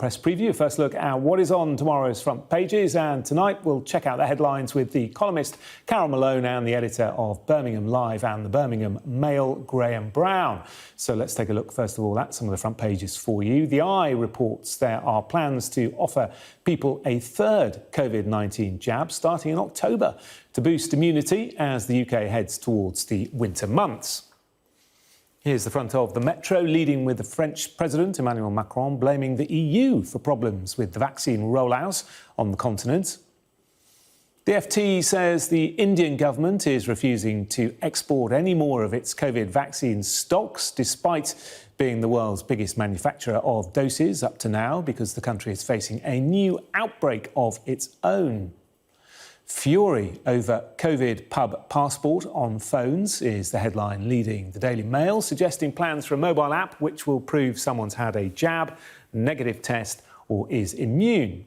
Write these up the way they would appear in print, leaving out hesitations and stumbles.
Press preview, first look at what is on tomorrow's front pages, and tonight we'll check out the headlines with the columnist Carole Malone and the editor of Birmingham Live and the Birmingham Mail, Graeme Brown. So let's take a look first of all at some of the front pages for you. The Eye reports there are plans to offer people a third COVID-19 jab starting in October to boost immunity as the UK heads towards the winter months. Here's the front of the Metro, leading with the French President Emmanuel Macron blaming the EU for problems with the vaccine rollout on the continent. The FT says the Indian government is refusing to export any more of its COVID vaccine stocks, despite being the world's biggest manufacturer of doses up to now, because the country is facing a new outbreak of its own. Fury over COVID pub passport on phones is the headline leading the Daily Mail, suggesting plans for a mobile app which will prove someone's had a jab, negative test or is immune.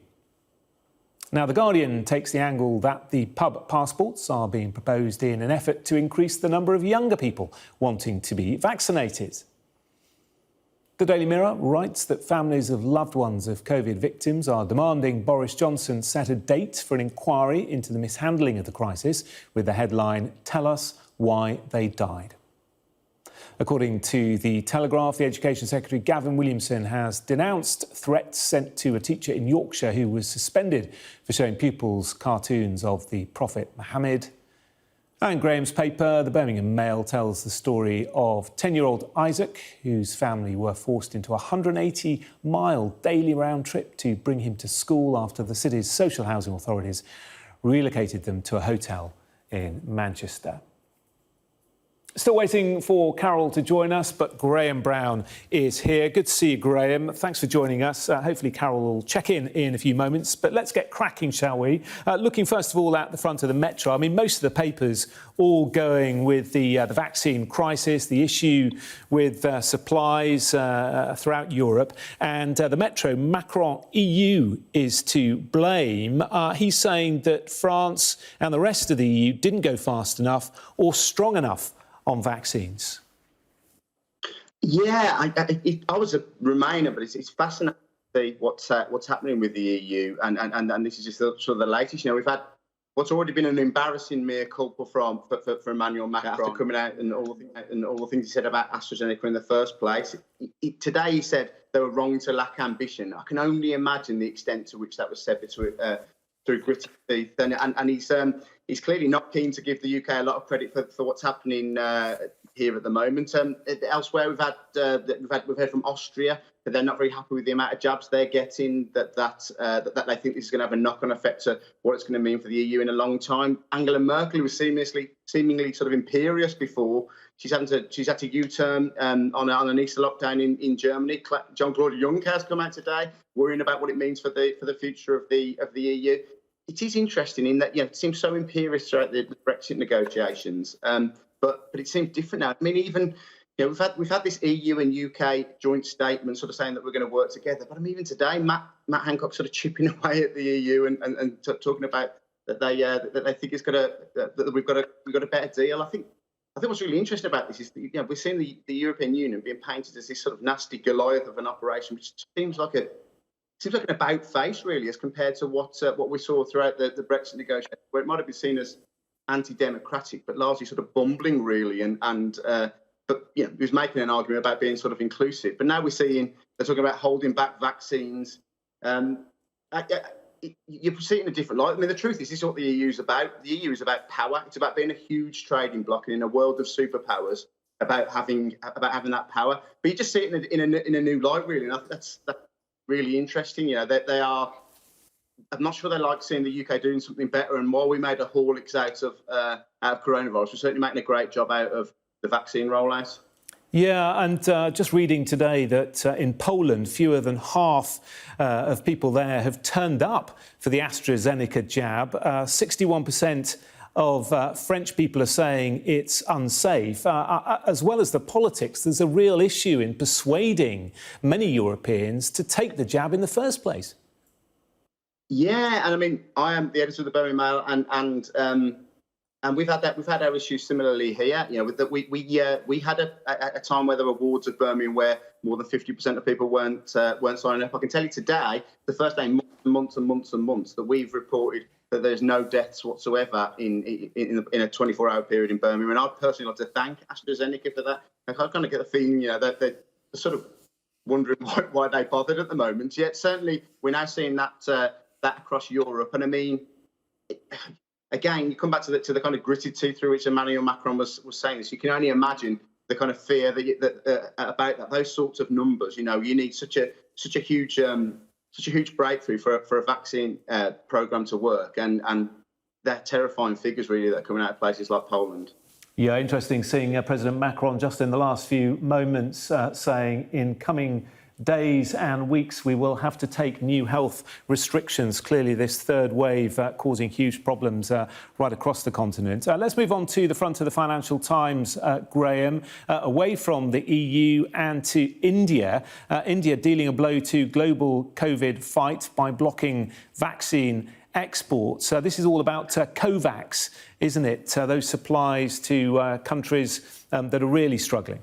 Now, The Guardian takes the angle that the pub passports are being proposed in an effort to increase the number of younger people wanting to be vaccinated. The Daily Mirror writes that families of loved ones of COVID victims are demanding Boris Johnson set a date for an inquiry into the mishandling of the crisis, with the headline, "Tell us why they died." According to The Telegraph, the Education Secretary Gavin Williamson has denounced threats sent to a teacher in Yorkshire who was suspended for showing pupils cartoons of the Prophet Muhammad. And Graham's paper, the Birmingham Mail, tells the story of 10-year-old Isaac, whose family were forced into a 180-mile daily round trip to bring him to school after the city's social housing authorities relocated them to a hotel in Manchester. Still waiting for Carole to join us, but Graeme Brown is here. Good to see you, Graeme. Thanks for joining us. Hopefully Carole will check in a few moments, but let's get cracking, shall we? Looking first of all at the front of the Metro. I mean, most of the papers all going with the vaccine crisis, the issue with supplies throughout Europe, and the Metro, Macron EU is to blame. He's saying that France and the rest of the EU didn't go fast enough or strong enough on vaccines. Yeah, I was a Remainer, but it's fascinating to see what's happening with the EU, and this is just sort of the latest. You know, we've had what's already been an embarrassing mea culpa for Emmanuel Macron after coming out and all the things he said about AstraZeneca in the first place. Today he said they were wrong to lack ambition. I can only imagine the extent to which that was said through gritted teeth, and he's clearly not keen to give the UK a lot of credit for what's happening here at the moment. Elsewhere, we've heard from Austria that they're not very happy with the amount of jabs they're getting. That they think this is going to have a knock-on effect to what it's going to mean for the EU in a long time. Angela Merkel, who was seemingly sort of imperious before, she's had to U-turn on an Easter lockdown in Germany. Jean-Claude Juncker has come out today worrying about what it means for the future of the EU. It is interesting in that, it seems so imperious throughout the Brexit negotiations, but it seems different now. I mean, even we've had this EU and UK joint statement sort of saying that we're going to work together. But I mean, even today, Matt Hancock sort of chipping away at the EU and talking about that they think that we've got a better deal. I think what's really interesting about this is we're seeing the European Union being painted as this sort of nasty Goliath of an operation, which seems like an about face, really, as compared to what we saw throughout the Brexit negotiations, where it might have been seen as anti-democratic, but largely sort of bumbling, really. But he was making an argument about being sort of inclusive. But now we're seeing they're talking about holding back vaccines. You see it in a different light. I mean, the truth is, this is what the EU is about. The EU is about power. It's about being a huge trading bloc, and in a world of superpowers, about having that power. But you just see it in a new light, really. And that's really interesting. They are. I'm not sure they like seeing the UK doing something better. And while we made a Horlicks out of coronavirus, we're certainly making a great job out of the vaccine rollout. Yeah, and just reading today that in Poland, fewer than half of people there have turned up for the AstraZeneca jab. 61% of French people are saying it's unsafe. As well as the politics, there's a real issue in persuading many Europeans to take the jab in the first place. Yeah, and I mean, I am the editor of the Birmingham Mail, and And we've had our issues similarly here. You know, we had a time where there were wards of Birmingham where more than 50% of people weren't signing up. I can tell you today, the first day, months and months and months, that we've reported that there's no deaths whatsoever in a 24-hour period in Birmingham. And I'd personally like to thank AstraZeneca for that. I kind of get the feeling, you know, that they're sort of wondering why they bothered at the moment. Yet certainly we're now seeing that across Europe. And I mean, again, you come back to the kind of gritted teeth through which Emmanuel Macron was saying this. You can only imagine the kind of fear about that. Those sorts of numbers. You know, you need such a huge breakthrough for a vaccine program to work, and they're terrifying figures really that are coming out of places like Poland. Yeah, interesting seeing President Macron just in the last few moments saying in coming days and weeks we will have to take new health restrictions. Clearly this third wave causing huge problems right across the continent. Let's move on to the front of the Financial Times, Graeme, away from the EU and to India. India dealing a blow to global COVID fight by blocking vaccine exports. This is all about COVAX, isn't it? Those supplies to countries that are really struggling.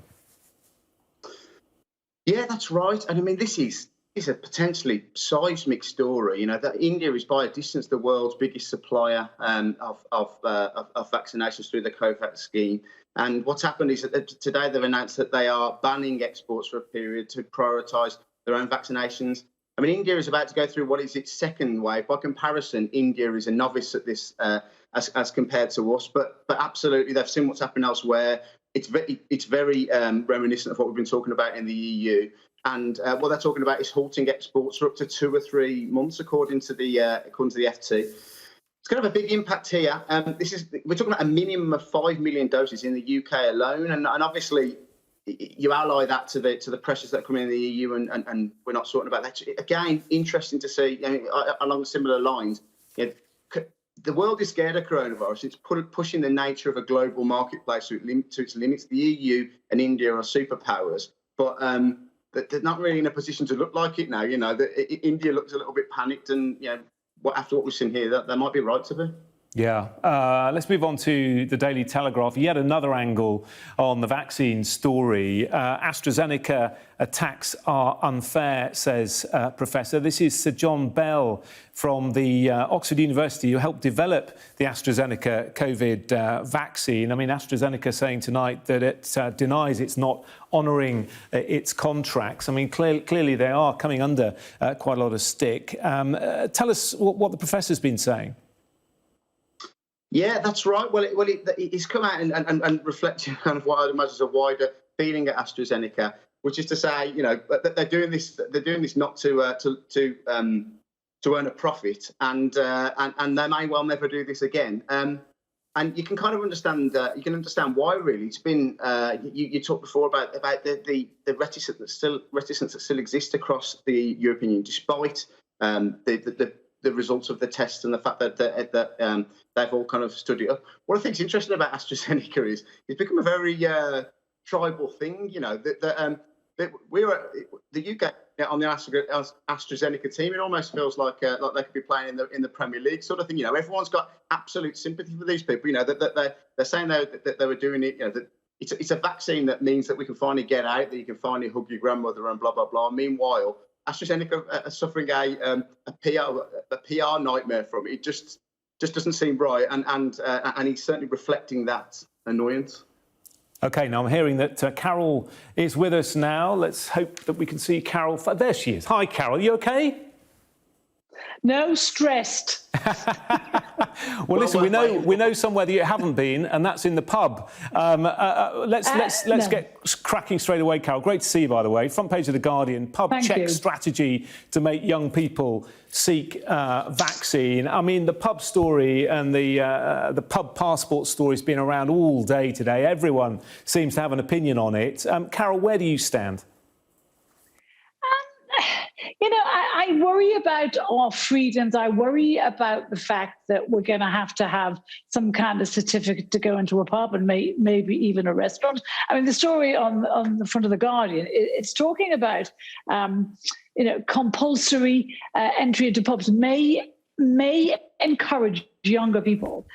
Yeah, that's right. And I mean, this is a potentially seismic story. You know, that India is by a distance the world's biggest supplier of vaccinations through the COVAX scheme. And what's happened is that today they've announced that they are banning exports for a period to prioritise their own vaccinations. I mean, India is about to go through what is its second wave. By comparison, India is a novice at this as compared to us. But absolutely, they've seen what's happened elsewhere. It's very reminiscent of what we've been talking about in the EU. And what they're talking about is halting exports for up to 2 or 3 months, according to the FT. It's going to have a big impact here. We're talking about a minimum of 5 million doses in the UK alone, and obviously you ally that to the pressures that come in the EU, and we're not sorting about that. Again, interesting to see, you know, along similar lines. You know, the world is scared of coronavirus. It's pushing the nature of a global marketplace to its limits. The EU and India are superpowers, but they're not really in a position to look like it now. You know, India looks a little bit panicked, and you know, after what we've seen here, that they might be right to be. Yeah. Let's move on to the Daily Telegraph. Yet another angle on the vaccine story. AstraZeneca attacks are unfair, says Professor. This is Sir John Bell from the Oxford University, who helped develop the AstraZeneca COVID vaccine. I mean, AstraZeneca saying tonight that it denies it's not honouring its contracts. I mean, clearly they are coming under quite a lot of stick. Tell us what the professor's been saying. Yeah, that's right. Well, it's come out and reflecting on what I'd imagine is a wider feeling at AstraZeneca, which is to say, you know, that they're doing this not to earn a profit, and they may well never do this again. And you can kind of understand why. Really, it's been you talked before about the reticence that still exists across the European Union, despite the results of the tests and the fact that they've all kind of stood it up. What I think is interesting about AstraZeneca is it's become a very tribal thing. You know, that we're the UK on the AstraZeneca team. It almost feels like they could be playing in the Premier League sort of thing. You know, everyone's got absolute sympathy for these people. You know, that they're saying that they were doing it. You know, that it's a vaccine that means that we can finally get out, that you can finally hug your grandmother and blah blah blah. Meanwhile, AstraZeneca are suffering a PR nightmare from it. It just doesn't seem right, and he's certainly reflecting that annoyance. OK, now I'm hearing that Carole is with us now. Let's hope that we can see Carole. There she is. Hi, Carole. You OK? No, stressed. Well, listen, we know somewhere that you haven't been, and that's in the pub. Let's get cracking straight away, Carole. Great to see you, by the way. Front page of The Guardian, pub check strategy to make young people seek vaccine. I mean, the pub story and the pub passport story has been around all day today. Everyone seems to have an opinion on it. Carole, where do you stand? You know, I worry about our freedoms. I worry about the fact that we're going to have some kind of certificate to go into a pub and maybe even a restaurant. I mean, the story on the front of The Guardian, it's talking about, you know, compulsory entry into pubs may encourage younger people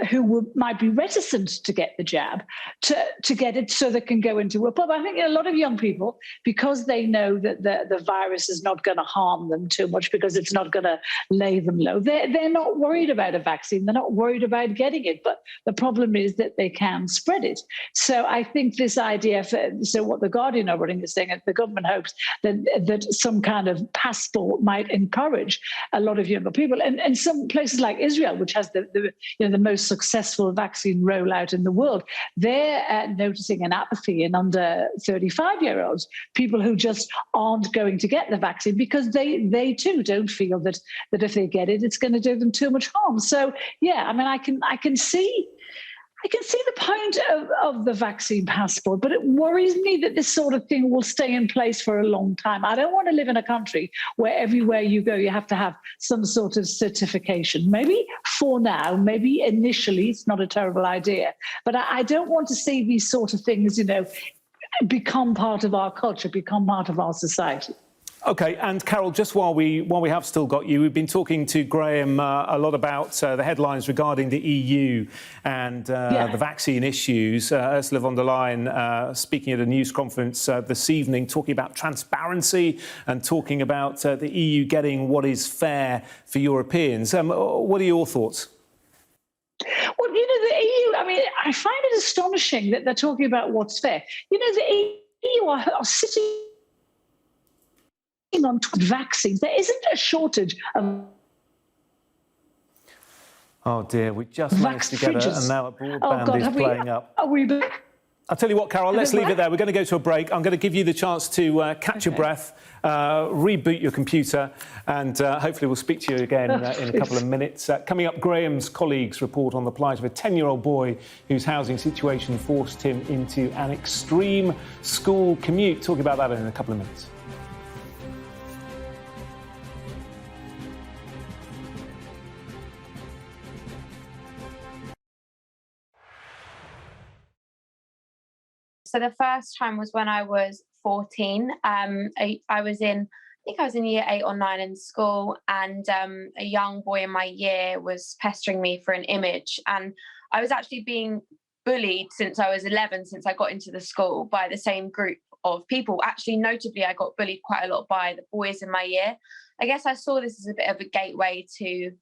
who might be reticent to get the jab to get it so they can go into a pub. I think a lot of young people, because they know that the virus is not going to harm them too much because it's not going to lay them low, they're not worried about a vaccine. They're not worried about getting it. But the problem is that they can spread it. So I think this idea, so what the Guardian are running is saying that the government hopes that some kind of passport might encourage a lot of younger people. And some places like Israel, which has the most successful vaccine rollout in the world, they're noticing an apathy in under 35-year-olds, people who just aren't going to get the vaccine because they too don't feel that if they get it, it's going to do them too much harm. So yeah, I mean, I can see the point of the vaccine passport, but it worries me that this sort of thing will stay in place for a long time. I don't want to live in a country where everywhere you go, you have to have some sort of certification. Maybe for now, maybe initially, it's not a terrible idea, but I don't want to see these sort of things, become part of our culture, become part of our society. OK, and Carole, just while we have still got you, we've been talking to Graeme a lot about the headlines regarding the EU and the vaccine issues. Ursula von der Leyen speaking at a news conference this evening, talking about transparency and talking about the EU getting what is fair for Europeans. What are your thoughts? Well, the EU, I mean, I find it astonishing that they're talking about what's fair. The EU are sitting on vaccines. There isn't a shortage of. Oh dear, we just managed to get and now a broadband is playing up. Are we back? I'll tell you what, Carole, let's leave it there. We're going to go to a break. I'm going to give you the chance to catch your breath, reboot your computer, and hopefully we'll speak to you again in a couple of minutes. Coming up, Graeme's colleagues report on the plight of a 10-year-old boy whose housing situation forced him into an extreme school commute. Talking about that in a couple of minutes. So the first time was when I was 14. I was in year 8 or 9 in school, and a young boy in my year was pestering me for an image. And I was actually being bullied since I was 11, since I got into the school, by the same group of people. Actually, notably, I got bullied quite a lot by the boys in my year. I guess I saw this as a bit of a gateway to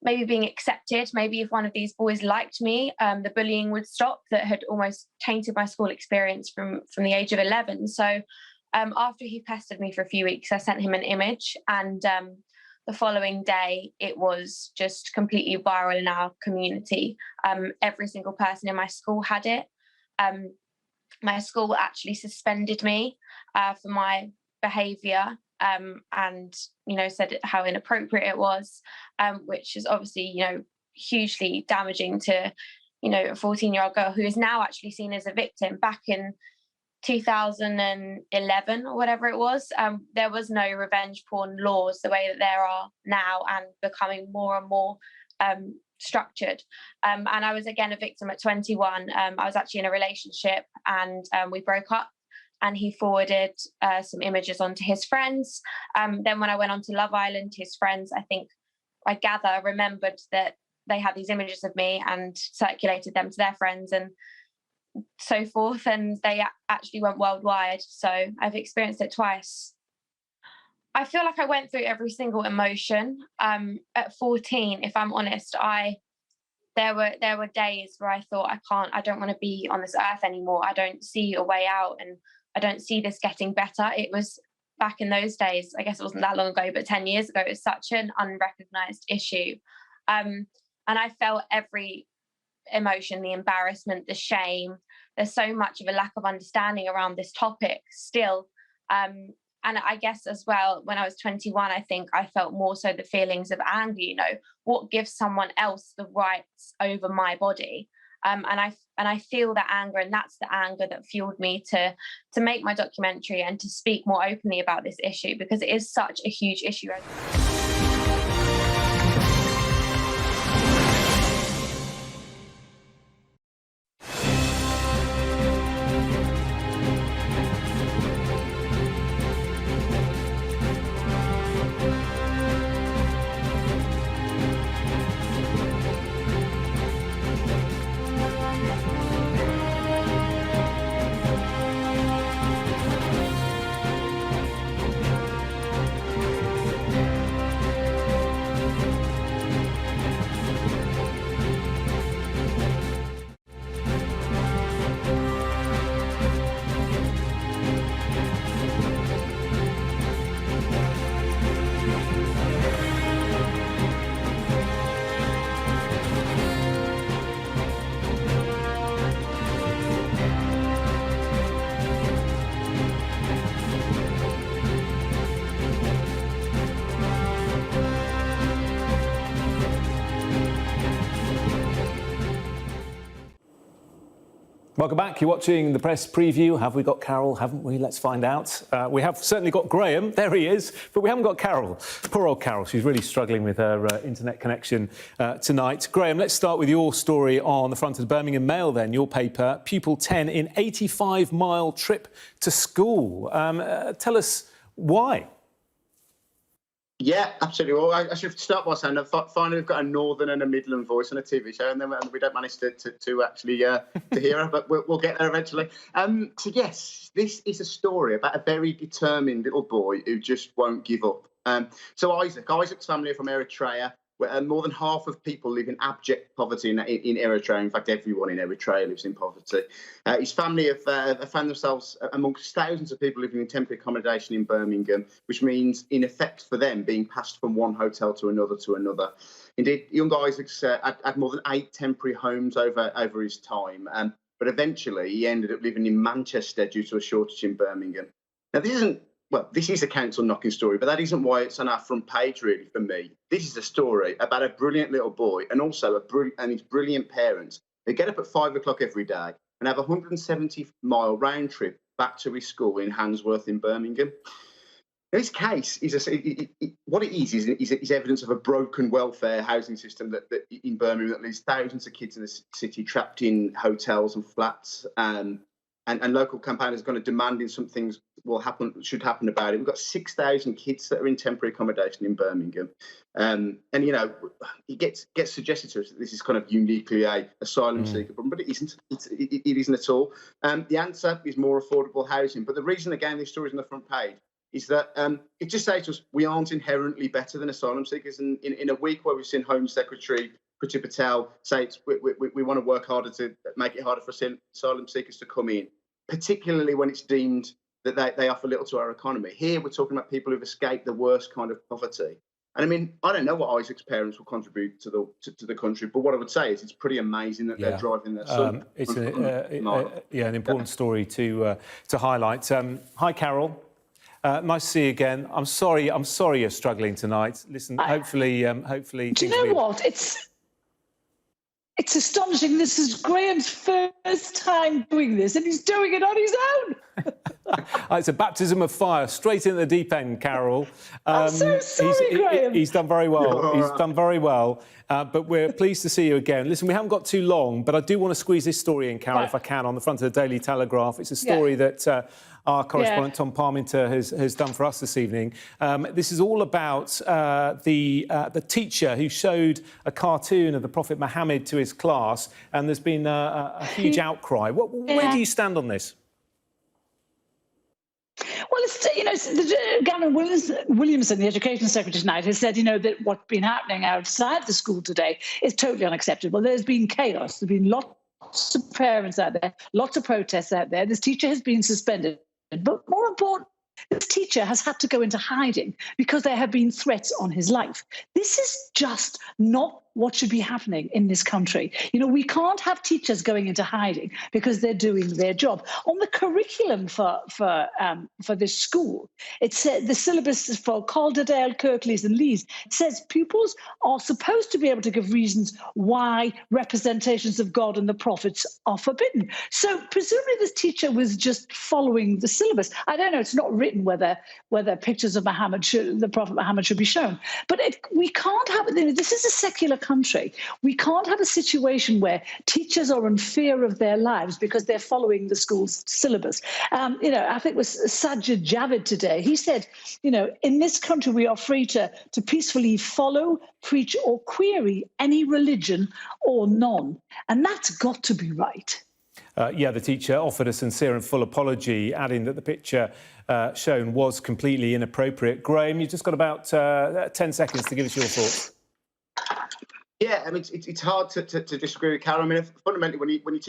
maybe being accepted. Maybe if one of these boys liked me, the bullying would stop that had almost tainted my school experience from the age of 11. So after he pestered me for a few weeks, I sent him an image, and the following day it was just completely viral in our community. Every single person in my school had it. My school actually suspended me for my behaviour, and said how inappropriate it was, which is obviously hugely damaging to a 14-year-old girl who is now actually seen as a victim. Back in 2011 or whatever it was, there was no revenge porn laws the way that there are now, and becoming more and more structured. And I was again a victim at 21. I was actually in a relationship, and we broke up. And he forwarded some images onto his friends. Then when I went on to Love Island, his friends, I gather, remembered that they had these images of me and circulated them to their friends and so forth. And they actually went worldwide. So I've experienced it twice. I feel like I went through every single emotion. At 14, if I'm honest, there were days where I thought, I don't want to be on this earth anymore. I don't see a way out, and I don't see this getting better. It was back in those days, I guess it wasn't that long ago, but 10 years ago, it was such an unrecognised issue. And I felt every emotion, the embarrassment, the shame. There's so much of a lack of understanding around this topic still. And I guess as well, when I was 21, I think I felt more so the feelings of anger, what gives someone else the rights over my body? And I feel that anger, and that's the anger that fueled me to make my documentary and to speak more openly about this issue, because it is such a huge issue. Welcome back. You're watching the press preview. Have we got Carole? Haven't we? Let's find out. We have certainly got Graeme. There he is. But we haven't got Carole. Poor old Carole. She's really struggling with her internet connection tonight. Graeme, let's start with your story on the front of the Birmingham Mail then. Your paper, Pupil 10 in 85-mile trip to school. Tell us why. Yeah, absolutely. Well, I should start by saying that finally we've got a northern and a Midland voice on a TV show, and then we don't manage to actually to hear her, but we'll get there eventually. So yes, this is a story about a very determined little boy who just won't give up. So Isaac's family are from Eritrea, where more than half of people live in abject poverty in Eritrea. In fact, everyone in Eritrea lives in poverty. His family have found themselves amongst thousands of people living in temporary accommodation in Birmingham, which means, in effect, for them, being passed from one hotel to another. Indeed, young Isaac's had more than 8 temporary homes over his time, but eventually he ended up living in Manchester due to a shortage in Birmingham. Now, this is a council knocking story, but that isn't why it's on our front page, really, for me. This is a story about a brilliant little boy and also his brilliant parents who get up at 5 o'clock every day and have a 170-mile round trip back to his school in Handsworth in Birmingham. This case is evidence of a broken welfare housing system that in Birmingham that leaves thousands of kids in the city trapped in hotels and flats. And local campaigners are going to demanding some things should happen about it. We've got 6,000 kids that are in temporary accommodation in Birmingham. And, you know, it gets suggested to us that this is kind of uniquely a asylum seeker problem, but it isn't. It isn't at all. The answer is more affordable housing. But the reason, again, this story is on the front page is that it just says to us we aren't inherently better than asylum seekers. And in a week where we've seen Home Secretary Priti Patel say we want to work harder to make it harder for asylum seekers to come in, particularly when it's deemed that they offer little to our economy. Here, we're talking about people who've escaped the worst kind of poverty. And I mean, I don't know what Isaac's parents will contribute to the country, but what I would say is it's pretty amazing that they're driving their son. It's an important story to highlight. Hi, Carole. Nice to see you again. I'm sorry you're struggling tonight. Listen, hopefully. Do you know what? It's astonishing. This is Graeme's first time doing this, and he's doing it on his own. It's a baptism of fire, straight into the deep end, Carole. I'm so sorry, Graeme. He's done very well. He's done very well. But we're pleased to see you again. Listen, we haven't got too long, but I do want to squeeze this story in, Carole, if I can, on the front of the Daily Telegraph. It's a story that our correspondent Tom Parminter has done for us this evening. This is all about the teacher who showed a cartoon of the Prophet Muhammad to his class, and there's been a huge outcry. Where do you stand on this? Well, Gavin Williamson, the Education Secretary tonight, has said, that what's been happening outside the school today is totally unacceptable. There's been chaos. There's been lots of parents out there, lots of protests out there. This teacher has been suspended. But more important, this teacher has had to go into hiding because there have been threats on his life. This is just not what should be happening in this country. We can't have teachers going into hiding because they're doing their job. On the curriculum for this school, it said the syllabus for Calderdale, Kirklees and Leeds says pupils are supposed to be able to give reasons why representations of God and the prophets are forbidden. So presumably this teacher was just following the syllabus. I don't know, it's not written whether pictures of the Prophet Muhammad should be shown. But we can't have it. This is a secular country. We can't have a situation where teachers are in fear of their lives because they're following the school's syllabus. I think it was Sajid Javid today. He said, in this country we are free to peacefully follow, preach or query any religion or none. And that's got to be right. The teacher offered a sincere and full apology, adding that the picture shown was completely inappropriate. Graeme, you've just got about 10 seconds to give us your thoughts. Yeah, I mean, it's hard to disagree with Carole. I mean, fundamentally, when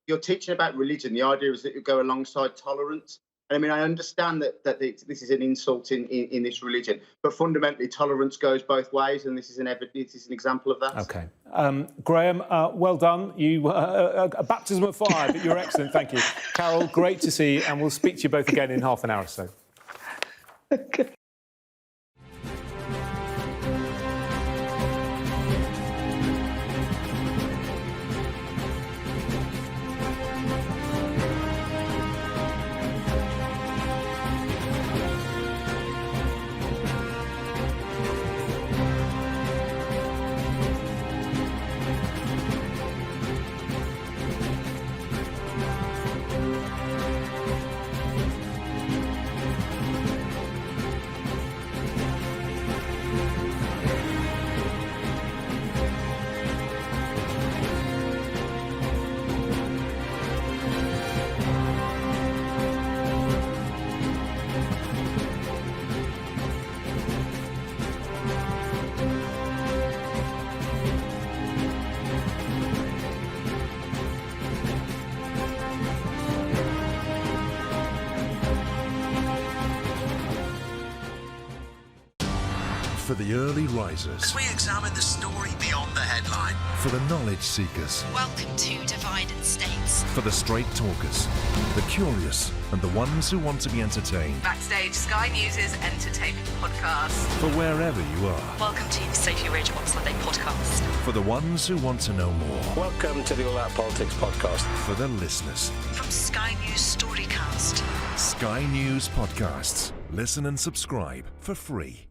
you're teaching about religion, the idea is that you go alongside tolerance. And I mean, I understand that this is an insult in this religion, but fundamentally, tolerance goes both ways, and this is an example of that. OK. Graeme, well done. You a baptism of fire, but you're excellent. Thank you. Carole, great to see you, and we'll speak to you both again in half an hour or so. Okay. For the early risers. As we examine the story beyond the headline. For the knowledge seekers. Welcome to Divided States. For the straight talkers, the curious, and the ones who want to be entertained. Backstage, Sky News' entertainment podcast. For wherever you are. Welcome to the Sophie Radio on Sunday podcast. For the ones who want to know more. Welcome to the All Out Politics podcast. For the listeners. From Sky News Storycast. Sky News Podcasts. Listen and subscribe for free.